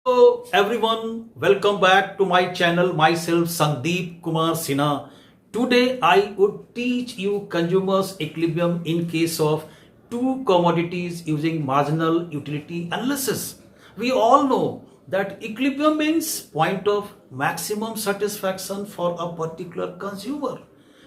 Hello everyone, welcome back to my channel. Myself Sandeep Kumar Sinha. Today I would teach you consumers equilibrium in case of two commodities using marginal utility analysis. We all know that equilibrium means point of maximum satisfaction for a particular consumer.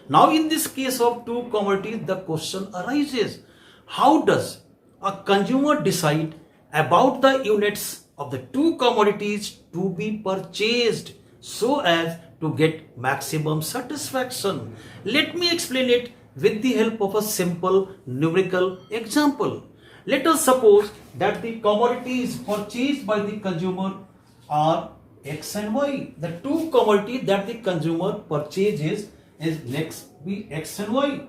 Now in this case of two commodities, the question arises, how does a consumer decide about the units of the two commodities to be purchased so as to get maximum satisfaction? Let me explain it with the help of a simple numerical example. Let us suppose that the commodities purchased by the consumer are X and Y. The two commodities that the consumer purchases is next be X and Y.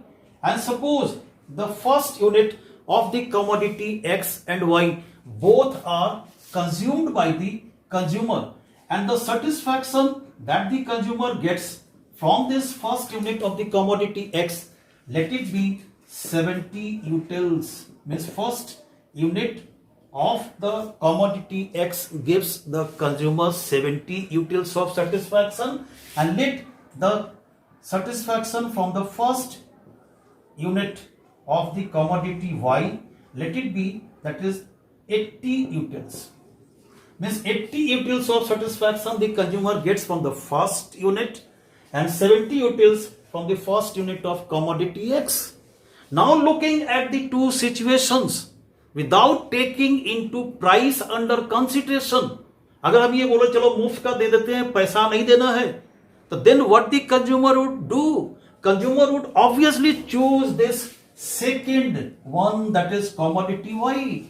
And suppose the first unit of the commodity X and Y both are consumed by the consumer, and the satisfaction that the consumer gets from this first unit of the commodity X, let it be 70 utils, means first unit of the commodity X gives the consumer 70 utils of satisfaction, and let the satisfaction from the first unit of the commodity Y, let it be that is 80 utils. Means 80 utils of satisfaction the consumer gets from the first unit and 70 utils from the first unit of commodity X. Now looking at the two situations without taking into price under consideration, अगर हम ये बोले चलो मुफ्त का दे देते हैं, पैसा नहीं देना है, तो then what the consumer would do? Consumer would obviously choose this second one, that is commodity Y.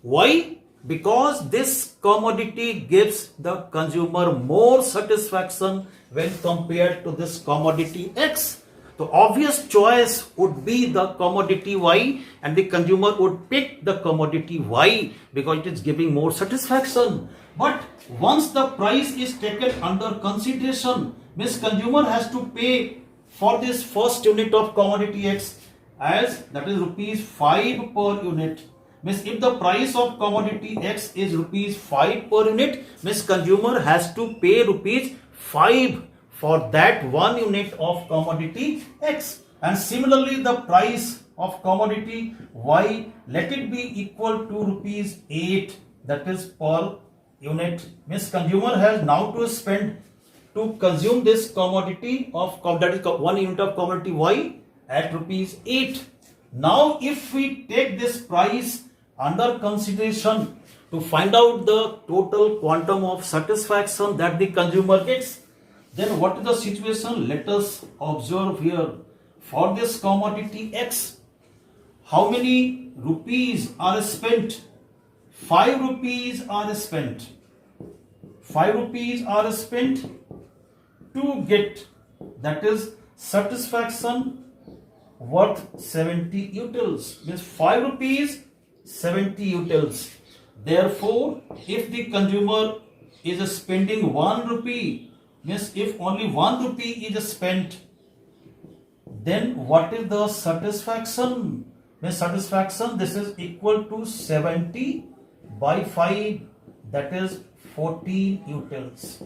Why? Because this commodity gives the consumer more satisfaction when compared to this commodity X. The obvious choice would be the commodity Y, and the consumer would pick the commodity Y because it is giving more satisfaction. But once the price is taken under consideration, means consumer has to pay for this first unit of commodity X as that is rupees 5 per unit. Means if the price of commodity X is rupees 5 per unit, means consumer has to pay rupees 5 for that one unit of commodity X. And similarly the price of commodity Y, let it be equal to rupees 8, that is per unit. Means consumer has now to spend to consume this commodity of that is one unit of commodity Y at rupees 8. Now if we take this price under consideration to find out the total quantum of satisfaction that the consumer gets, then what is the situation? Let us observe here. For this commodity X, how many rupees are spent? 5 rupees are spent. 5 rupees are spent to get, that is satisfaction worth 70 utils. Means 5 rupees 70 utils. Therefore, if the consumer is spending 1 rupee, means if only 1 rupee is spent, then what is the satisfaction? Means satisfaction, this is equal to 70 by 5, that is 14 utils.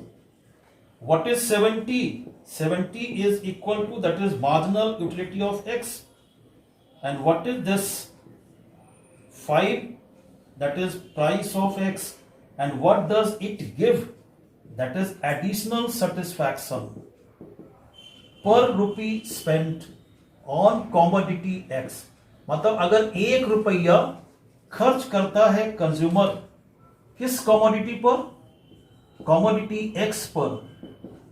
What is 70? 70 is equal to, that is marginal utility of X. And what is this? 5, that is price of X. And what does it give? That is additional satisfaction per rupee spent on commodity X. मतलब अगर 1 रुपया खर्च करता है consumer किस commodity पर? Commodity X पर.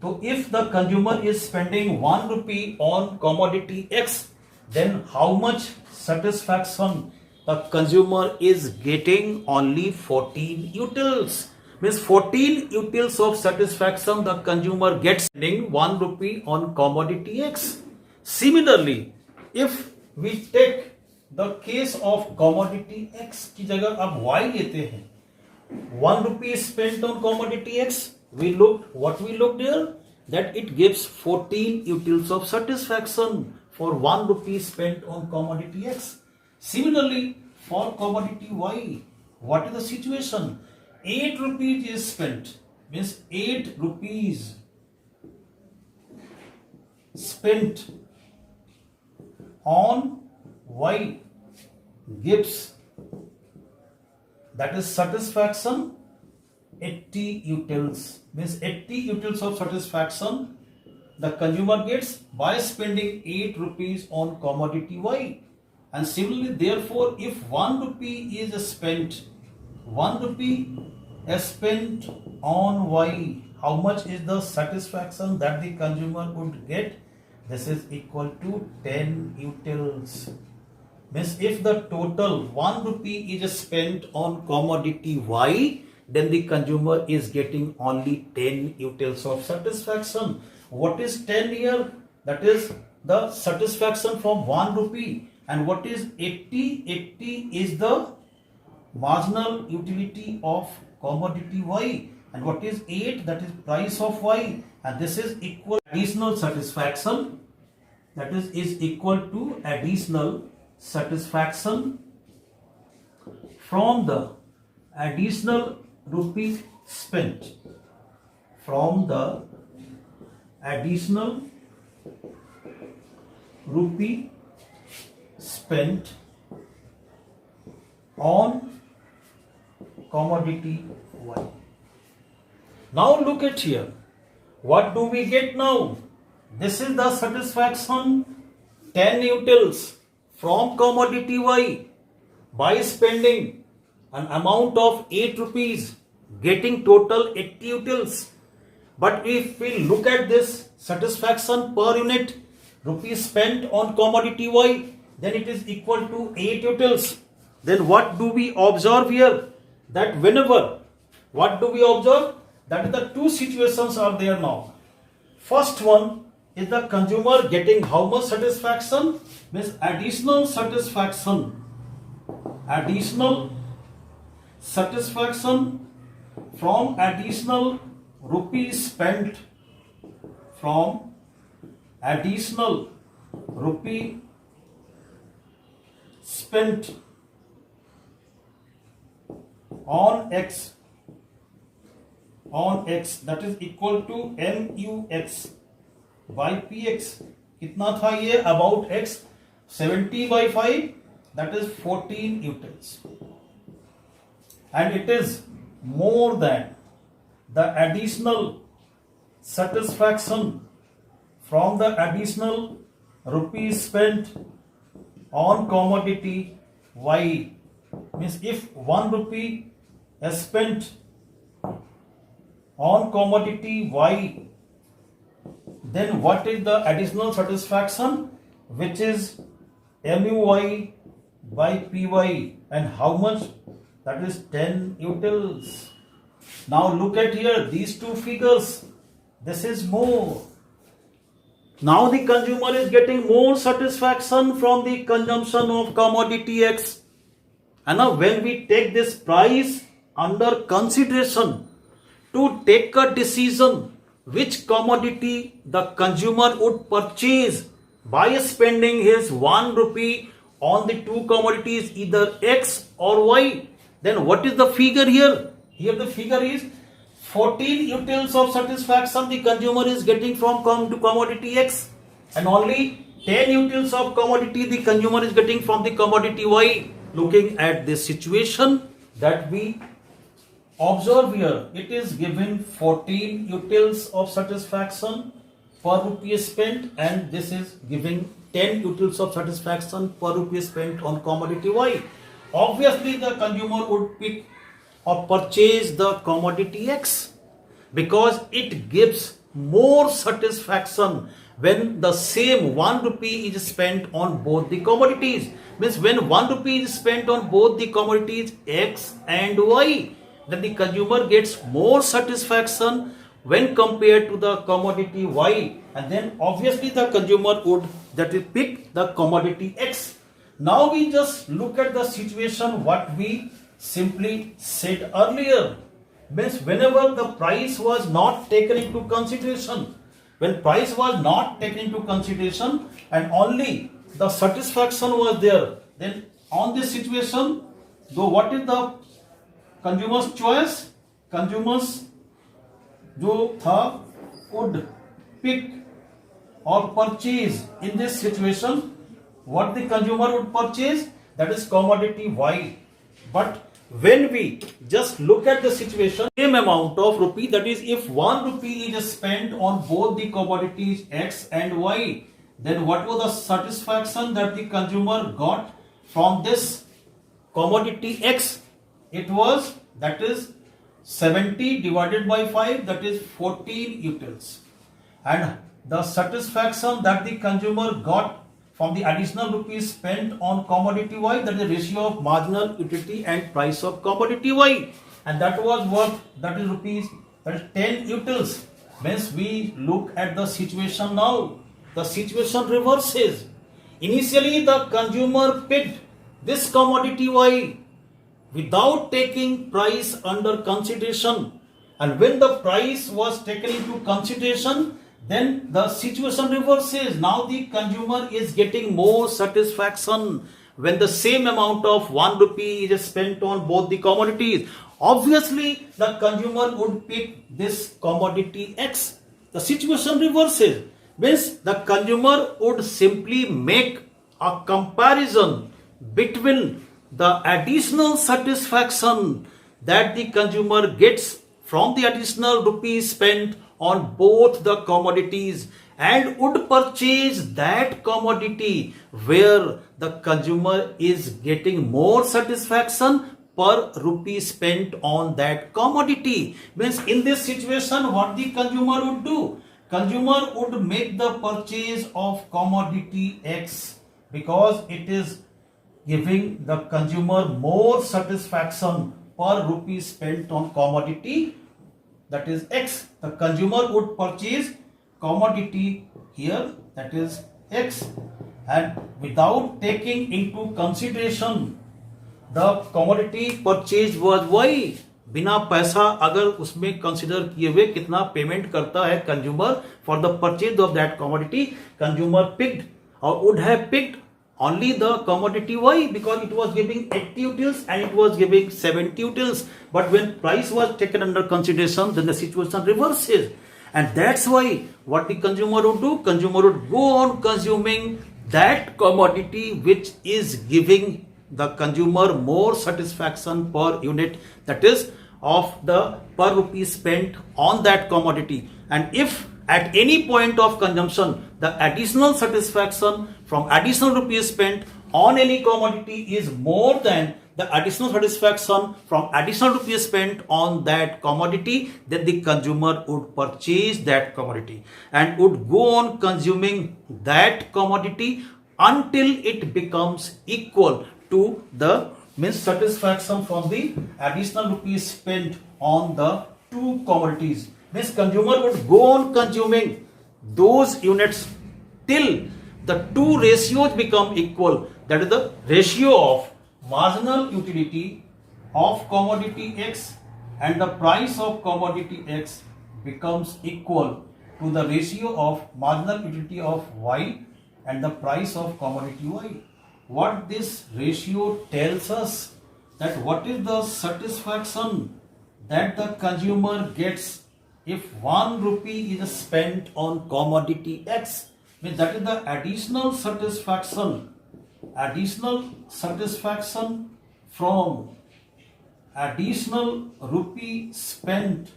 So if the consumer is spending 1 rupee on commodity X, then how much satisfaction the consumer is getting? Only 14 utils. Means 14 utils of satisfaction the consumer gets spending 1 rupee on commodity X. Similarly, if we take the case of commodity X की जगह अब Y लेते हैं, 1 rupee is spent on commodity X, we looked here that it gives 14 utils of satisfaction for 1 rupee spent on commodity X. Similarly, for commodity Y, what is the situation? 8 rupees is spent, means 8 rupees spent on Y gives, that is satisfaction 80 utils, means 80 utils of satisfaction the consumer gets by spending 8 rupees on commodity Y. And similarly, therefore, if 1 rupee is spent, 1 rupee is spent on Y, how much is the satisfaction that the consumer would get? This is equal to 10 utils. Means if the total 1 rupee is spent on commodity Y, then the consumer is getting only 10 utils of satisfaction. What is 10 here? That is the satisfaction from 1 rupee. And what is 80? 80 is the marginal utility of commodity Y. And what is 8? That is price of Y. And this is equal additional satisfaction. That is equal to additional satisfaction from the additional rupee spent. From the additional rupee spent on commodity Y. Now look at here. What do we get now? This is the satisfaction 10 utils from commodity Y by spending an amount of 8 rupees, getting total 80 utils. But if we look at this satisfaction per unit rupees spent on commodity Y, then it is equal to 8 utils. Then what do we observe here? That whenever, what do we observe? That the two situations are there now. First one is the consumer getting how much satisfaction? Means additional satisfaction. Additional satisfaction from additional rupees spent, from additional rupee spent on X, that is equal to MUX by PX. कितना था ये about X? 70 by 5, that is 14 utils. And it is more than the additional satisfaction from the additional rupees spent on commodity Y. Means if 1 rupee is spent on commodity Y, then what is the additional satisfaction? Which is MUY by PY. And how much? That is 10 utils. Now look at here, these two figures. This is more. Now the consumer is getting more satisfaction from the consumption of commodity X. And now when we take this price under consideration to take a decision which commodity the consumer would purchase by spending his 1 rupee on the two commodities, either X or Y, then what is the figure here? Here the figure is 14 utils of satisfaction the consumer is getting from commodity X, and only 10 utils of commodity the consumer is getting from the commodity Y. Looking at this situation that we observe here, it is given 14 utils of satisfaction per rupee spent, and this is giving 10 utils of satisfaction per rupee spent on commodity Y. Obviously, the consumer would pick or purchase the commodity X because it gives more satisfaction when the same 1 rupee is spent on both the commodities. Means when 1 rupee is spent on both the commodities X and Y, then the consumer gets more satisfaction when compared to the commodity Y, and then obviously the consumer would pick the commodity X. Now we just look at the situation what we simply said earlier. Means whenever the price was not taken into consideration, when price was not taken into consideration and only the satisfaction was there, then on this situation, though what is the consumer's choice? Consumers जो था would pick or purchase in this situation, what the consumer would purchase, that is commodity Y. But when we just look at the situation, same amount of rupee, that is if 1 rupee is spent on both the commodities X and Y, then what was the satisfaction that the consumer got from this commodity X? It was, that is 70 divided by 5, that is 14 utils. And the satisfaction that the consumer got from the additional rupees spent on commodity Y, that is the ratio of marginal utility and price of commodity Y, and that was worth, that is rupees, that is 10 utils. Means we look at the situation now, the situation reverses. Initially the consumer picked this commodity Y without taking price under consideration, and when the price was taken into consideration, then the situation reverses. Now the consumer is getting more satisfaction when the same amount of 1 rupee is spent on both the commodities. Obviously the consumer would pick this commodity X. The situation reverses, means the consumer would simply make a comparison between the additional satisfaction that the consumer gets from the additional rupees spent on both the commodities and would purchase that commodity where the consumer is getting more satisfaction per rupee spent on that commodity. Means in this situation, what the consumer would do? Consumer would make the purchase of commodity X because it is giving the consumer more satisfaction per rupee spent on commodity, that is X. The consumer would purchase commodity here, that is X, and without taking into consideration the commodity purchased was Y. बिना पैसा अगर उसमें consider किए हुए कितना payment करता है consumer for the purchase of that commodity, consumer picked or would have picked only the commodity Y because it was giving 80 utils and it was giving 70 utils. But when price was taken under consideration, then the situation reverses. And that's why what the consumer would do, consumer would go on consuming that commodity which is giving the consumer more satisfaction per unit, that is of the per rupee spent on that commodity. And if at any point of consumption the additional satisfaction from additional rupees spent on any commodity is more than the additional satisfaction from additional rupees spent on that commodity, then the consumer would purchase that commodity and would go on consuming that commodity until it becomes equal to the means satisfaction from the additional rupees spent on the two commodities. Means consumer would go on consuming those units till the two ratios become equal, that is the ratio of marginal utility of commodity X and the price of commodity X becomes equal to the ratio of marginal utility of Y and the price of commodity Y. What this ratio tells us, that what is the satisfaction that the consumer gets if 1 rupee is spent on commodity X. Means that is the additional satisfaction from additional rupee spent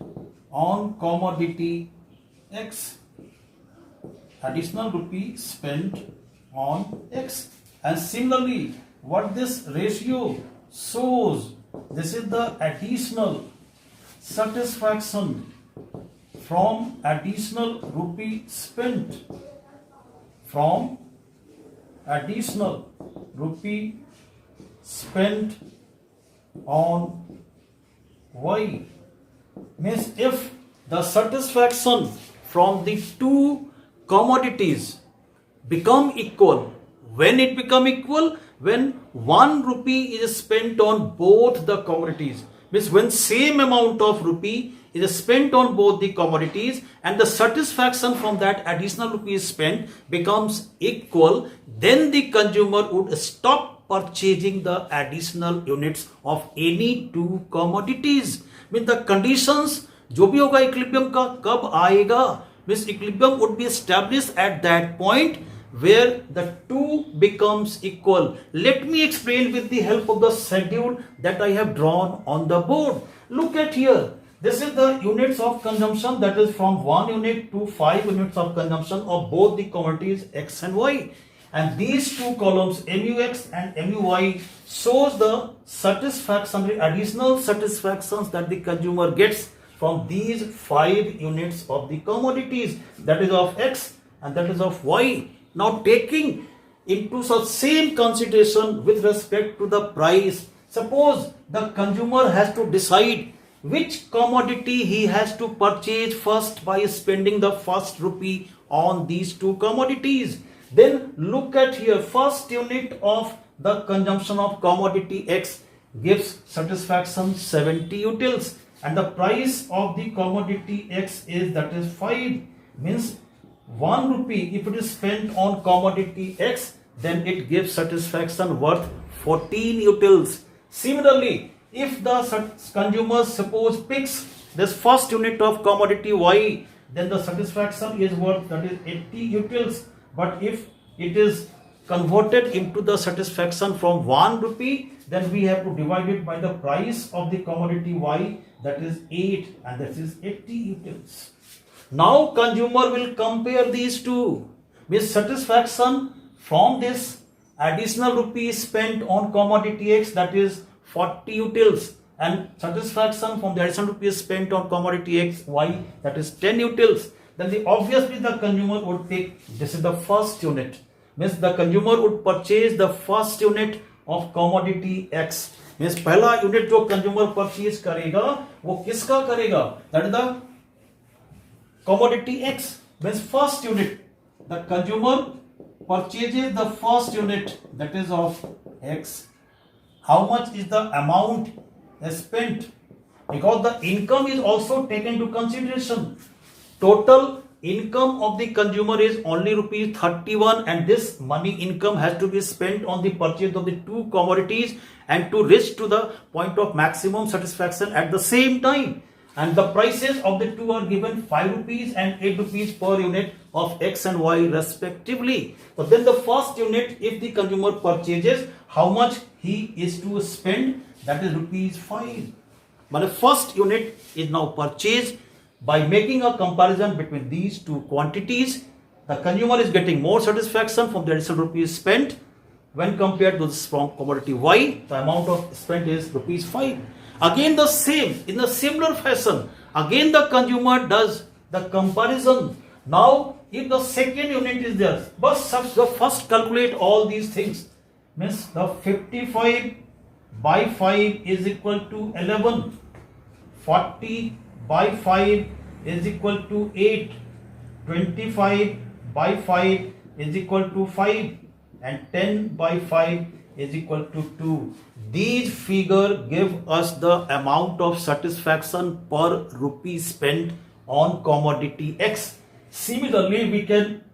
on commodity X, additional rupee spent on X. And similarly, what this ratio shows, this is the additional satisfaction from additional rupee spent, from additional rupee spent on Y. Means if the satisfaction from the two commodities become equal, when it become equal, when 1 rupee is spent on both the commodities, means when same amount of rupee is spent on both the commodities and the satisfaction from that additional rupees spent becomes equal, then the consumer would stop purchasing the additional units of any two commodities. Means the conditions जो भी होगा equilibrium का कब आएगा, means equilibrium would be established at that point where the two becomes equal. Let me explain with the help of the schedule that I have drawn on the board. Look at here. This is the units of consumption, that is from 1 unit to 5 units of consumption of both the commodities X and Y. And these two columns MUX and MUY shows the satisfaction, the additional satisfactions that the consumer gets from these 5 units of the commodities, that is of X and that is of Y. Now taking into such same consideration with respect to the price, suppose the consumer has to decide which commodity he has to purchase first by spending the first rupee on these two commodities. Then look at here, first unit of the consumption of commodity X gives satisfaction 70 utils, and the price of the commodity X is, that is 5, means 1 rupee if it is spent on commodity X, then it gives satisfaction worth 14 utils. Similarly, if the consumer suppose picks this first unit of commodity Y, then the satisfaction is worth, that is 80 utils. But if it is converted into the satisfaction from 1 rupee, then we have to divide it by the price of the commodity Y, that is 8, and that is 80 utils. Now consumer will compare these two with satisfaction from this additional rupees spent on commodity X, that is 40 utils, and satisfaction from the additional rupees spent on commodity X, Y, that is 10 utils. Then obviously the consumer would take, this is the first unit, means the consumer would purchase the first unit of commodity X. means पहला unit जो consumer purchase करेगा वो किसका करेगा, that is the commodity X. means first unit, the consumer purchases the first unit, that is of X. How much is the amount spent? Because the income is also taken into consideration. Total income of the consumer is only rupees 31, and this money income has to be spent on the purchase of the two commodities and to reach to the point of maximum satisfaction at the same time. And the prices of the two are given 5 rupees and 8 rupees per unit of X and Y respectively. So then the first unit, if the consumer purchases, how much he is to spend, that is rupees 5. But the first unit is now purchased. By making a comparison between these two quantities, the consumer is getting more satisfaction from the additional rupees spent when compared to this from commodity Y. The amount of spent is rupees 5. Again the same, in a similar fashion, again the consumer does the comparison. Now if the second unit is there, but first calculate all these things. Means the 55 by 5 is equal to 11, 40 by 5 is equal to 8, 25 by 5 is equal to 5, and 10 by 5 is equal to 2. These figures give us the amount of satisfaction per rupee spent on commodity X. Similarly, we can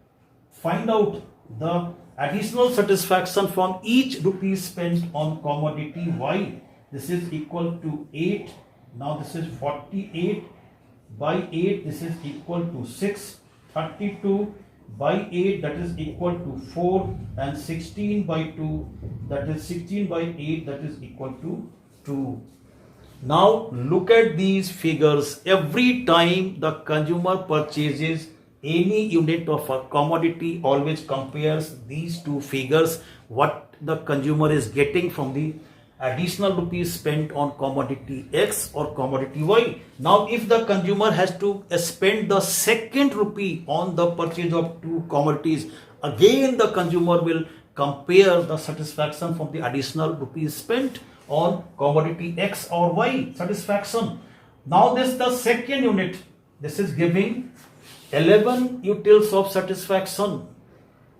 find out the additional satisfaction from each rupee spent on commodity Y. This is equal to 8. Now this is 48 by 8, this is equal to 6, 32 by 8, that is equal to 4, and 16 by 2, that is 16 by 8, that is equal to 2. Now look at these figures. Every time the consumer purchases any unit of a commodity, always compares these two figures, what the consumer is getting from the additional rupees spent on commodity X or commodity Y. Now if the consumer has to spend the second rupee on the purchase of two commodities, again the consumer will compare the satisfaction from the additional rupees spent on commodity X or Y satisfaction. Now this the second unit, this is giving 11 utils of satisfaction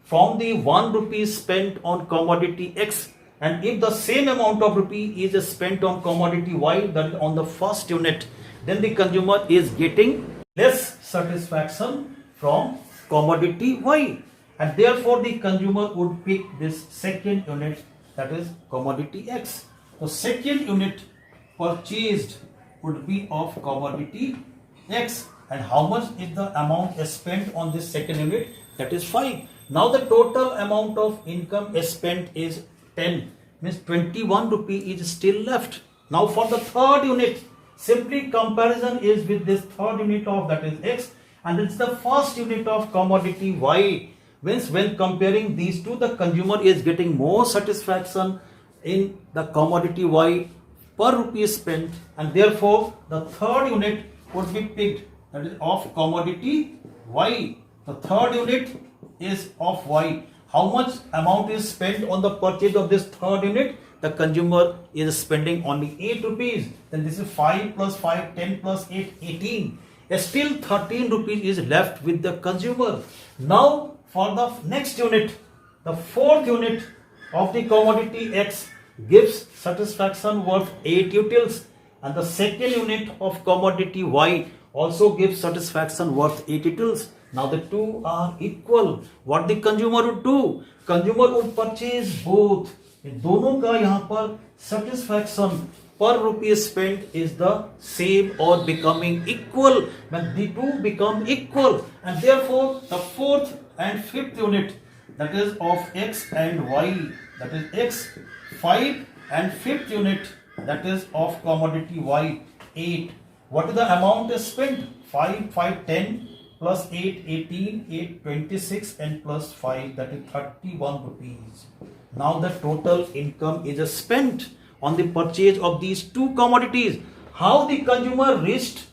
from the 1 rupee spent on commodity X. And if the same amount of rupee is spent on commodity Y, that is on the first unit, then the consumer is getting less satisfaction from commodity Y. And therefore the consumer would pick this second unit that is commodity X. The second unit purchased would be of commodity X, and how much is the amount spent on this second unit? That is 5. Now the total amount of income spent is 10, means 21 rupee is still left. Now for the third unit, simply comparison is with this third unit of, that is X, and it's the first unit of commodity Y. Means when comparing these two, the consumer is getting more satisfaction in the commodity Y per rupee spent, and therefore the third unit would be picked, that is of commodity Y. The third unit is of Y. How much amount is spent on the purchase of this third unit? The consumer is spending only 8 rupees. Then this is 5 plus 5, 10 plus 8, 18. Still 13 rupees is left with the consumer. Now for the next unit, the fourth unit of the commodity X gives satisfaction worth 8 utils, and the second unit of commodity Y also gives satisfaction worth 8 utils. Now the two are equal. What the consumer would do? Consumer would purchase both. इन दोनों का यहाँ पर satisfaction per rupee spent is the same or becoming equal. When the two become equal, and therefore the fourth and fifth unit, that is of X and Y, that is X 5, and fifth unit, that is of commodity Y 8. What is the amount spent? 5, 5, 10 plus 8, 18, 8, 26, and plus 5, that is 31 rupees. Now the total income is spent on the purchase of these two commodities. How the consumer reached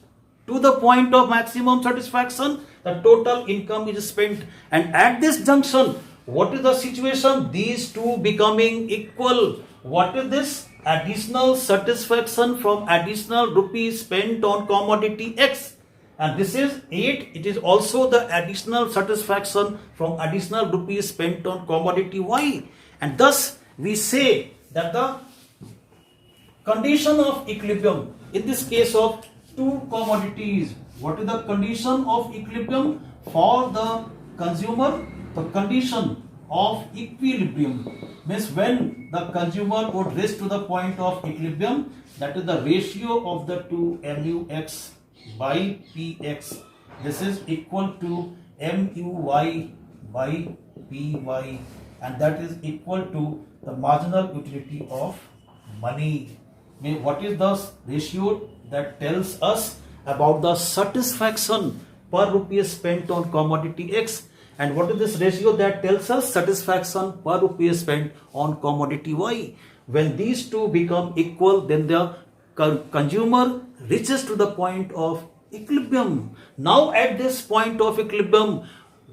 to the point of maximum satisfaction? The total income is spent, and at this junction, what is the situation? These two becoming equal. What is this? Additional satisfaction from additional rupees spent on commodity X, and this is 8. It is also the additional satisfaction from additional rupees spent on commodity Y, and thus we say that the condition of equilibrium in this case of two commodities. What is the condition of equilibrium for the consumer? The condition of equilibrium means when the consumer would reach to the point of equilibrium, that is the ratio of the two MUX by PX. This is equal to MUY by PY, and that is equal to the marginal utility of money. What is the ratio that tells us about the satisfaction per rupee spent on commodity X, and what is this ratio that tells us satisfaction per rupee spent on commodity Y? When these two become equal, then the consumer reaches to the point of equilibrium. Now at this point of equilibrium,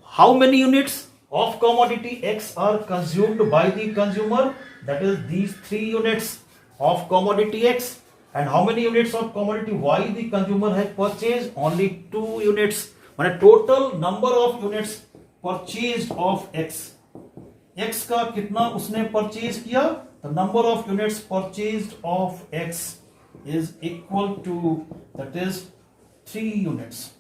how many units of commodity X are consumed by the consumer? That is these 3 units of commodity X. And how many units of commodity Y the consumer has purchased? Only 2 units. When a total number of units purchased of X, X का कितना उसने purchase किया? The number of units purchased of X is equal to, that is 3 units.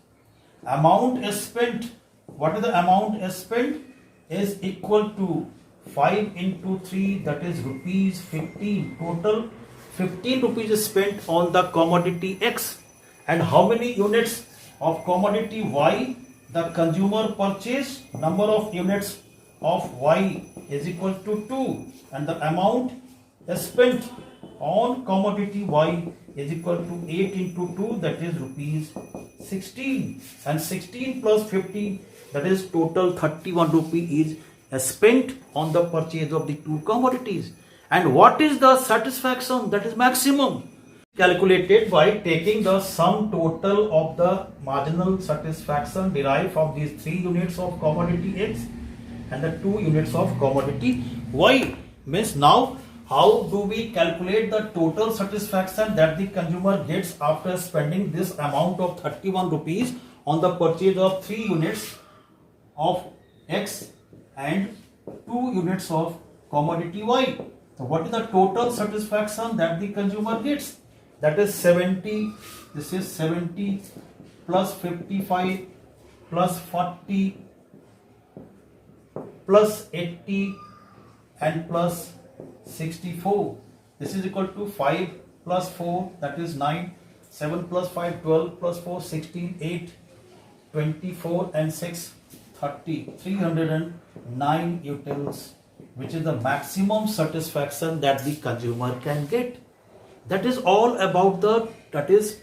Amount is spent. What is the amount is spent? Is equal to 5 into 3, that is rupees 15. Total 15 rupees is spent on the commodity X. And how many units of commodity Y the consumer purchased? Number of units of Y is equal to 2, and the amount spent on commodity Y is equal to 8 into 2, that is rupees 16, and 16 plus 15, that is total 31 rupee is spent on the purchase of the two commodities. And what is the satisfaction? That is maximum, calculated by taking the sum total of the marginal satisfaction derived from these 3 units of commodity X and the 2 units of commodity Y. Means now how do we calculate the total satisfaction that the consumer gets after spending this amount of 31 rupees on the purchase of 3 units of X and 2 units of commodity Y? So what is the total satisfaction that the consumer gets? That is 70. This is 70 plus 55 plus 40 plus 80 and plus 64. This is equal to 5 plus 4, that is 9. 7 plus 5, 12 plus 4, 16, 8, 24 and 6, 30. 309 utils, which is the maximum satisfaction that the consumer can get. That is all about the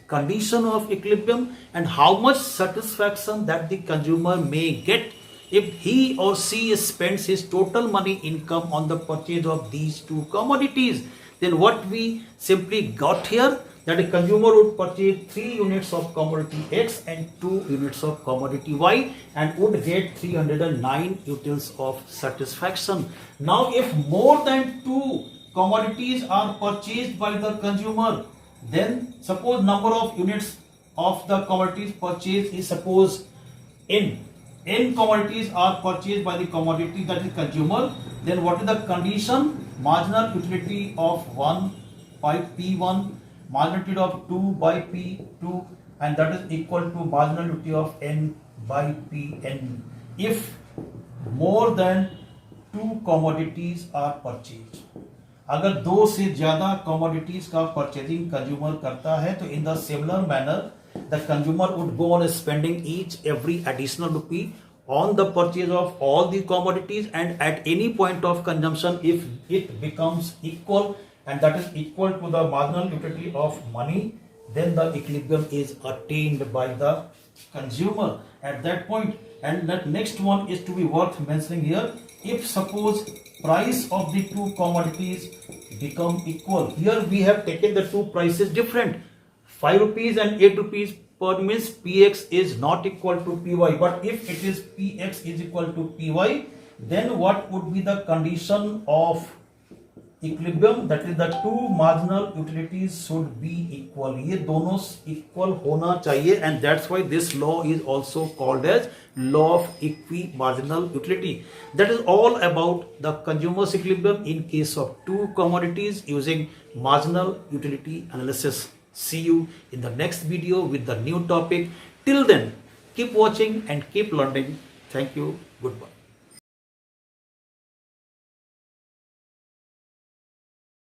condition of equilibrium and how much satisfaction that the consumer may get if he or she spends his total money income on the purchase of these two commodities. Then what we simply got here, that a consumer would purchase 3 units of commodity X and 2 units of commodity Y and would get 309 utils of satisfaction. Now if more than 2 commodities are purchased by the consumer, then suppose number of units of the commodities purchased is suppose n commodities are purchased by the commodity, that is consumer, then what is the condition? Marginal utility of 1 by P1, marginal utility of 2 by P2, and that is equal to marginal utility of n by Pn if more than 2 commodities are purchased. अगर 2 से ज्यादा commodities का purchasing consumer करता है तो in the similar manner the consumer would go on spending every additional rupee on the purchase of all the commodities, and at any point of consumption if it becomes equal, and that is equal to the marginal utility of money, then the equilibrium is attained by the consumer at that point. And that next one is to be worth mentioning here. If suppose price of the 2 commodities become equal, here we have taken the 2 prices different, 5 rupees and 8 rupees per means Px is not equal to Py, but if it is Px is equal to Py, then what would be the condition of equilibrium? That is the 2 marginal utilities should be equal. ये दोनों equal होना चाहिए, and that's why this law is also called as law of equimarginal utility. That is all about the consumer's equilibrium in case of 2 commodities using marginal utility analysis. See you in the next video with the new topic. Till then, keep watching and keep learning. Thank you. Goodbye.